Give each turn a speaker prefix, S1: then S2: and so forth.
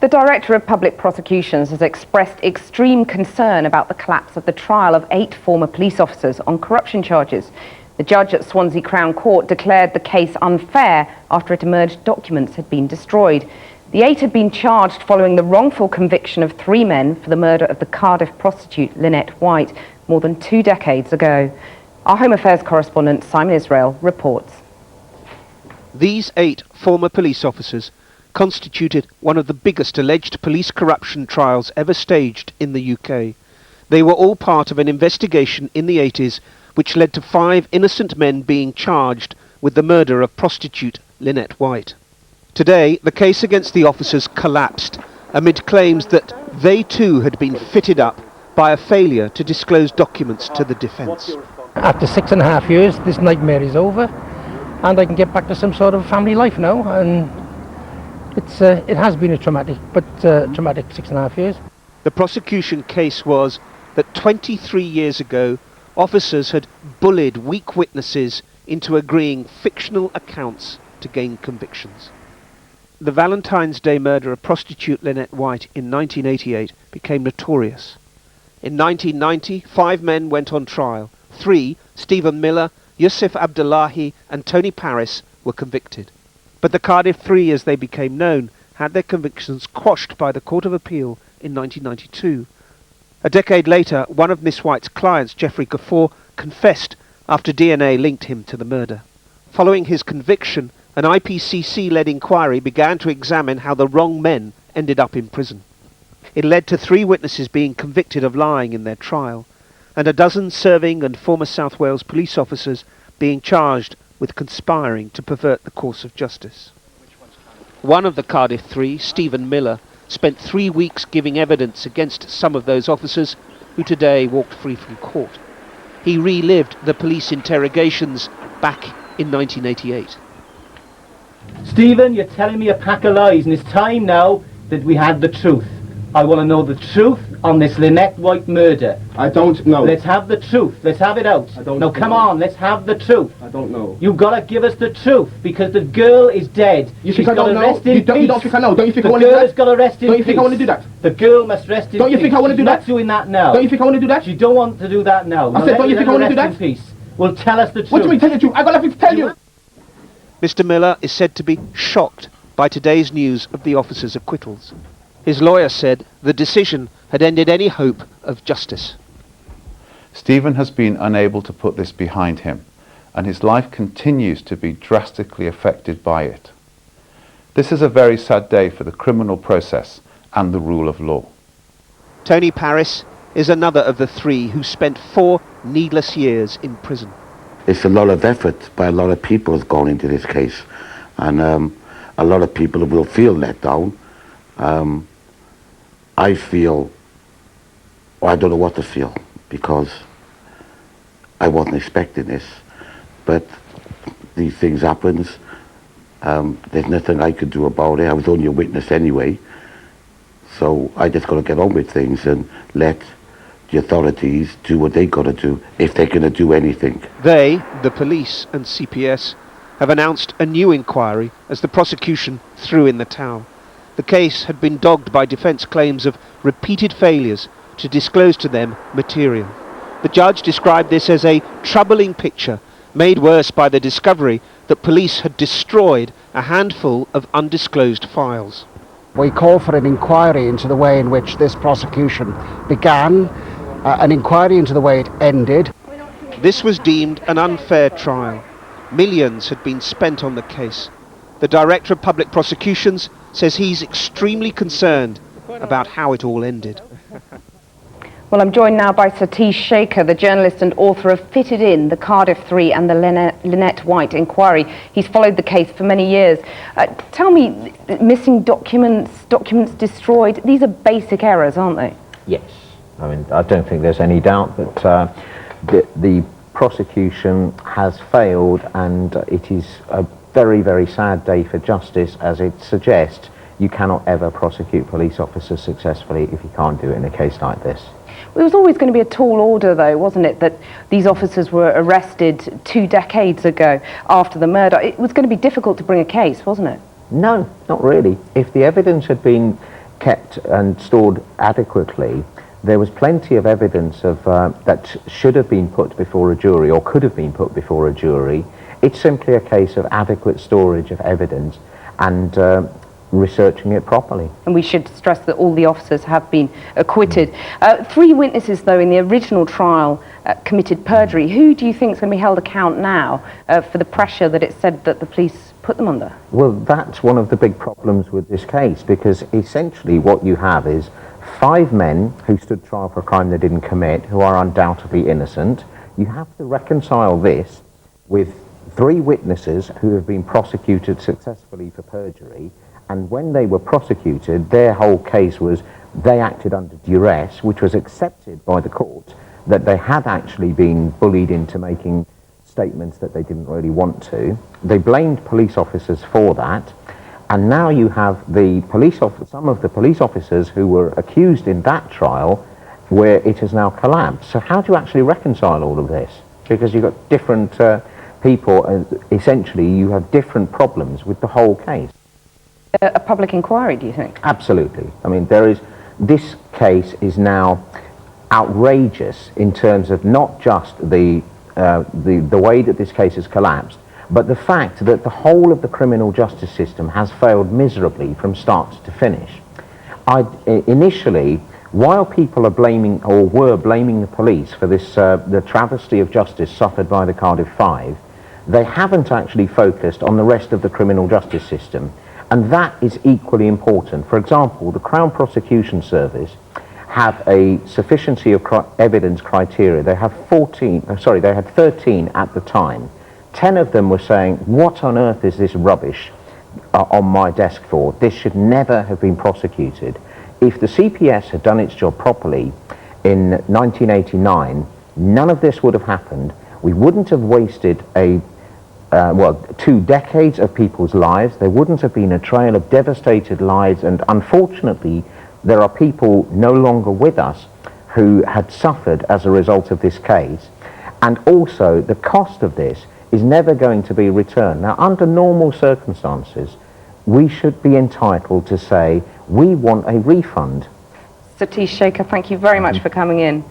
S1: The Director of Public Prosecutions has expressed extreme concern about the collapse of the trial of 8 former police officers on corruption charges. The judge at Swansea Crown Court declared the case unfair after it emerged documents had been destroyed. The 8 had been charged following the wrongful conviction of 3 men for the murder of the Cardiff prostitute Lynette White more than 2 decades ago. Our Home Affairs correspondent Simon Israel reports.
S2: These 8 former police officers constituted one of the biggest alleged police corruption trials ever staged in the UK. They were all part of an investigation in the 80s which led to 5 innocent men being charged with the murder of prostitute Lynette White. Today, the case against the officers collapsed amid claims that they too had been fitted up by a failure to disclose documents to the defence.
S3: After 6.5 years, this nightmare is over, and I can get back to some sort of family life now, and it has been a traumatic 6.5 years.
S2: The prosecution case was that 23 years ago, officers had bullied weak witnesses into agreeing fictional accounts to gain convictions. The Valentine's Day murder of prostitute Lynette White in 1988 became notorious. In 1990, 5 men went on trial. 3, Stephen Miller, Yusef Abdullahi and Tony Paris, were convicted. But the Cardiff Three, as they became known, had their convictions quashed by the Court of Appeal in 1992. A decade later, one of Miss White's clients, Gafoor, confessed after DNA linked him to the murder. Following his conviction, an IPCC-led inquiry began to examine how the wrong men ended up in prison. It led to 3 witnesses being convicted of lying in their trial, and a dozen serving and former South Wales police officers being charged with conspiring to pervert the course of justice. One of the Cardiff Three, Stephen Miller, spent 3 weeks giving evidence against some of those officers who today walked free from court. He relived the police interrogations back in 1988.
S4: Stephen, you're telling me a pack of lies, and it's time now that we had the truth. I want to know the truth on this Lynette White murder.
S5: I don't know.
S4: Let's have the truth. Let's have it out.
S5: I don't
S4: know.
S5: No,
S4: come on, let's have the truth.
S5: I don't know.
S4: You've got to give us the truth, because the girl is dead.
S5: You think I don't know? You don't think I know? Don't you think I want
S4: to
S5: do
S4: that?
S5: The
S4: girl has got to rest in peace.
S5: Don't you think I want to do that?
S4: The girl must rest in peace.
S5: Don't you think I want to do that?
S4: She's not doing that now.
S5: Don't you think I want to do that?
S4: She don't want to do that now.
S5: I said, don't you think I want to do that?
S4: In peace. Well, tell us the truth.
S5: What do you mean tell the truth? I got nothing to tell you.
S2: Mr. Miller is said to be shocked by today's news of the officers' acquittals. His lawyer said the decision had ended any hope of justice.
S6: Stephen has been unable to put this behind him, and his life continues to be drastically affected by it. This is a very sad day for the criminal process and the rule of law.
S2: Tony Paris is another of the 3 who spent 4 needless years in prison.
S7: It's a lot of effort by a lot of people has gone into this case, and a lot of people will feel let down. I feel, I don't know what to feel, because I wasn't expecting this, but these things happen. There's nothing I could do about it. I was only a witness anyway, so I just got to get on with things and let the authorities do what they got to do, if they're going to do anything.
S2: They, the police and CPS, have announced a new inquiry as the prosecution threw in the towel. The case had been dogged by defence claims of repeated failures to disclose to them material. The judge described this as a troubling picture, made worse by the discovery that police had destroyed a handful of undisclosed files.
S8: We call for an inquiry into the way in which this prosecution began, an inquiry into the way it ended.
S2: This was deemed an unfair trial. Millions had been spent on the case. The Director of Public Prosecutions says he's extremely concerned about how it all ended.
S1: Well, I'm joined now by Satish, Sekar, the journalist and author of Fitted In, the Cardiff Three and the Lynette White inquiry. He's followed the case for many years. Tell me, missing documents destroyed, these are basic errors, aren't they?
S9: Yes. I mean, I don't think there's any doubt that the prosecution has failed, and it is a very, very sad day for justice, as it suggests you cannot ever prosecute police officers successfully if you can't do it in a case like this.
S1: It was always going to be a tall order, though, wasn't it, that these officers were arrested 2 decades ago after the murder. It was going to be difficult to bring a case, wasn't it?
S9: No, not really. If the evidence had been kept and stored adequately, there was plenty of evidence of that should have been put before a jury or could have been put before a jury. It's simply a case of adequate storage of evidence and researching it properly.
S1: And we should stress that all the officers have been acquitted. 3 witnesses, though, in the original trial committed perjury. Who do you think is going to be held account now for the pressure that it's said that the police put them under?
S9: Well, that's one of the big problems with this case, because essentially what you have is 5 men who stood trial for a crime they didn't commit, who are undoubtedly innocent. You have to reconcile this with 3 witnesses who have been prosecuted successfully for perjury, and when they were prosecuted, their whole case was they acted under duress, which was accepted by the court, that they had actually been bullied into making statements that they didn't really want to. They blamed police officers for that, and now you have some of the police officers who were accused in that trial where it has now collapsed. So how do you actually reconcile all of this? Because you've got different people, and essentially you have different problems with the whole case.
S1: A public inquiry, do you think?
S9: Absolutely. I mean, this case is now outrageous in terms of not just the way that this case has collapsed, but the fact that the whole of the criminal justice system has failed miserably from start to finish. Initially, while people are blaming or were blaming the police for this the travesty of justice suffered by the Cardiff Five, they haven't actually focused on the rest of the criminal justice system. And that is equally important. For example, the Crown Prosecution Service have a sufficiency of evidence criteria. They have 13 at the time. 10 of them were saying, what on earth is this rubbish on my desk for? This should never have been prosecuted. If the CPS had done its job properly in 1989, none of this would have happened. We wouldn't have wasted 2 decades of people's lives. There wouldn't have been a trail of devastated lives, and unfortunately there are people no longer with us who had suffered as a result of this case, and also the cost of this is never going to be returned. Now, under normal circumstances, we should be entitled to say we want a refund.
S1: Satish, Sekar, thank you very much for coming in.